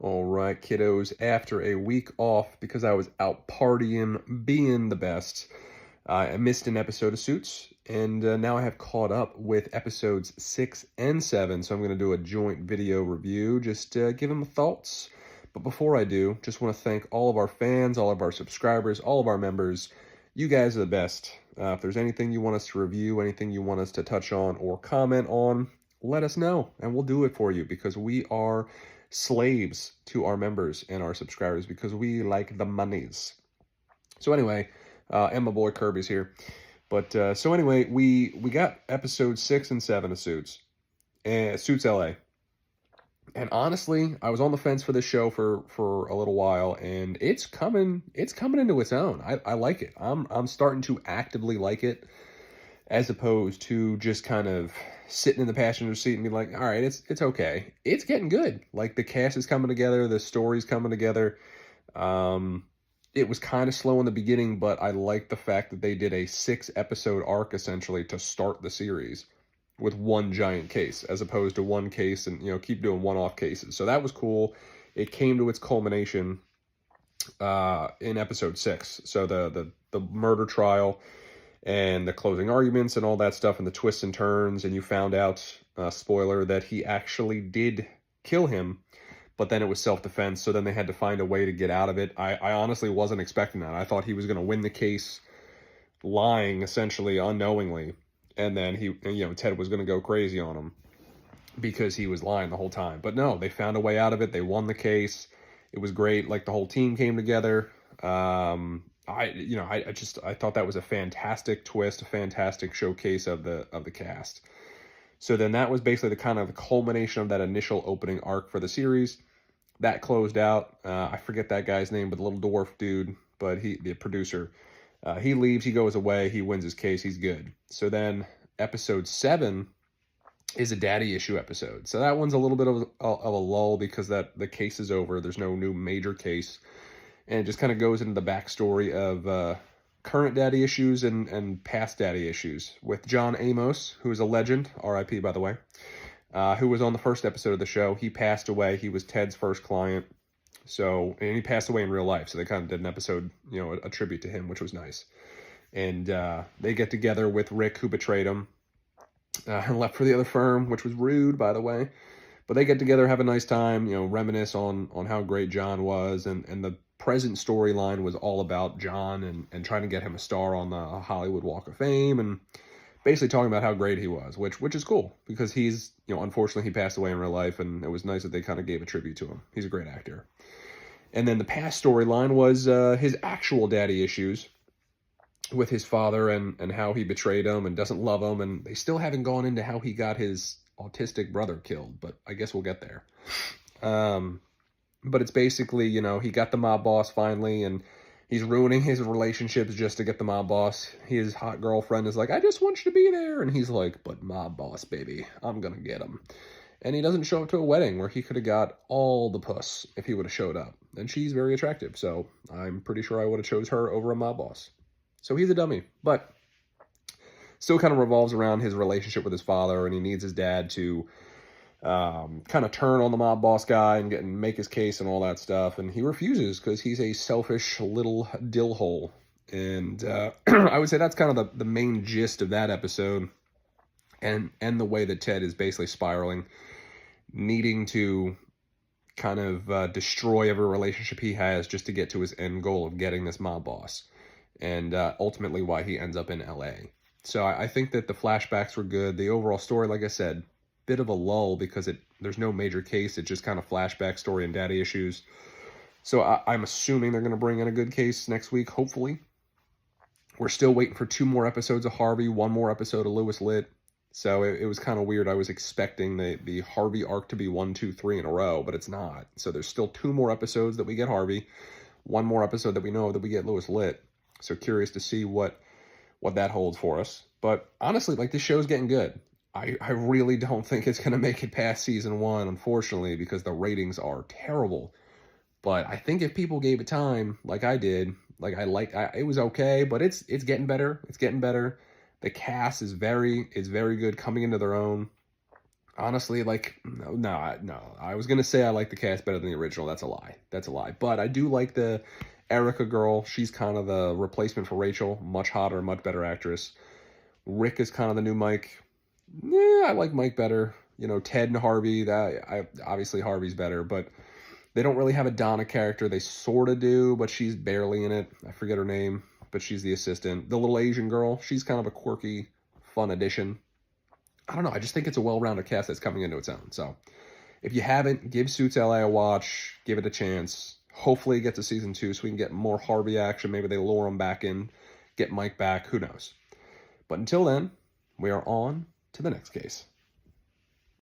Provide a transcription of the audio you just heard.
All right, kiddos, after a week off because I was out partying, being the best, I missed an episode of Suits, and now I have caught up with episodes 6 and 7, so I'm going to do a joint video review, just give them thoughts. But before I do, just want to thank all of our fans, all of our subscribers, all of our members. You guys are the best. If there's anything you want us to review, anything you want us to touch on or comment on, let us know, and we'll do it for you because we are slaves to our members and our subscribers because we like the monies. So anyway, and my boy Kirby's here. But so anyway, we got episode 6 and 7 of Suits, and Suits LA. And honestly, I was on the fence for this show for a little while, and it's coming into its own. I like it. I'm starting to actively like it, as opposed to just kind of sitting in the passenger seat and be like, all right, it's okay. It's getting good. Like, the cast is coming together, the story's coming together. It was kind of slow in the beginning, but I like the fact that they did a 6-episode arc, essentially, to start the series with one giant case, as opposed to one case and, keep doing one-off cases. So that was cool. It came to its culmination in episode 6. So the murder trial and the closing arguments and all that stuff and the twists and turns, and you found out, spoiler, that he actually did kill him, but then it was self-defense, so then they had to find a way to get out of it. I honestly wasn't expecting that. I thought he was going to win the case lying, essentially, unknowingly, and then Ted was going to go crazy on him because he was lying the whole time. But no, they found a way out of it. They won the case. It was great. Like, the whole team came together. I thought that was a fantastic twist, a fantastic showcase of the cast. So then that was basically the culmination of that initial opening arc for the series. That closed out. I forget that guy's name, but the little dwarf dude, but the producer, he leaves, he goes away, he wins his case, he's good. So then episode 7 is a daddy issue episode. So that one's a little bit of a lull because the case is over. There's no new major case. And it just kind of goes into the backstory of current daddy issues and past daddy issues with John Amos, who is a legend, R.I.P. by the way, who was on the first episode of the show. He passed away. He was Ted's first client. And he passed away in real life. So they kind of did an episode, a tribute to him, which was nice. And they get together with Rick, who betrayed him and left for the other firm, which was rude, by the way. But they get together, have a nice time, reminisce on how great John was, and the present storyline was all about John and trying to get him a star on the Hollywood Walk of Fame, and basically talking about how great he was, which is cool because he's, unfortunately he passed away in real life, and it was nice that they kind of gave a tribute to him. He's a great actor. And then the past storyline was his actual daddy issues with his father and how he betrayed him and doesn't love him, and they still haven't gone into how he got his autistic brother killed, but I guess we'll get there. But it's basically, he got the mob boss finally, and he's ruining his relationships just to get the mob boss. His hot girlfriend is like, I just want you to be there. And he's like, but mob boss, baby, I'm going to get him. And he doesn't show up to a wedding where he could have got all the puss if he would have showed up. And she's very attractive, so I'm pretty sure I would have chose her over a mob boss. So he's a dummy, but still kind of revolves around his relationship with his father, and he needs his dad to kind of turn on the mob boss guy and make his case and all that stuff, and he refuses because he's a selfish little dill hole. And I would say that's kind of the main gist of that episode, and the way that Ted is basically spiraling, needing to kind of destroy every relationship he has just to get to his end goal of getting this mob boss, and ultimately why he ends up in LA. So I think that the flashbacks were good. The overall story, like I said, bit of a lull because there's no major case. It's just kind of flashback story and daddy issues. So I'm assuming they're going to bring in a good case next week, hopefully. We're still waiting for 2 more episodes of Harvey, 1 more episode of Lewis Litt. So it was kind of weird. I was expecting the Harvey arc to be 1, 2, 3 in a row, but it's not. So there's still 2 more episodes that we get Harvey, 1 more episode that we know that we get Lewis Litt. So curious to see what that holds for us. But honestly, like, this show's getting good. I really don't think it's going to make it past season 1, unfortunately, because the ratings are terrible. But I think if people gave it time, like I did, it was okay, but it's getting better. It's getting better. The cast is very good, coming into their own. Honestly, like, no. I was gonna say I like the cast better than the original. That's a lie. That's a lie. But I do like the Erica girl. She's kind of the replacement for Rachel. Much hotter, much better actress. Rick is kind of the new Mike. Yeah, I like Mike better. You know, Ted and Harvey. That I obviously Harvey's better, but they don't really have a Donna character. They sort of do, but she's barely in it. I forget her name, but she's the assistant. The little Asian girl. She's kind of a quirky, fun addition. I don't know. I just think it's a well-rounded cast that's coming into its own. So if you haven't, give Suits LA a watch. Give it a chance. Hopefully get to season 2 so we can get more Harvey action. Maybe they lure him back in, get Mike back. Who knows? But until then, we are on to the next case.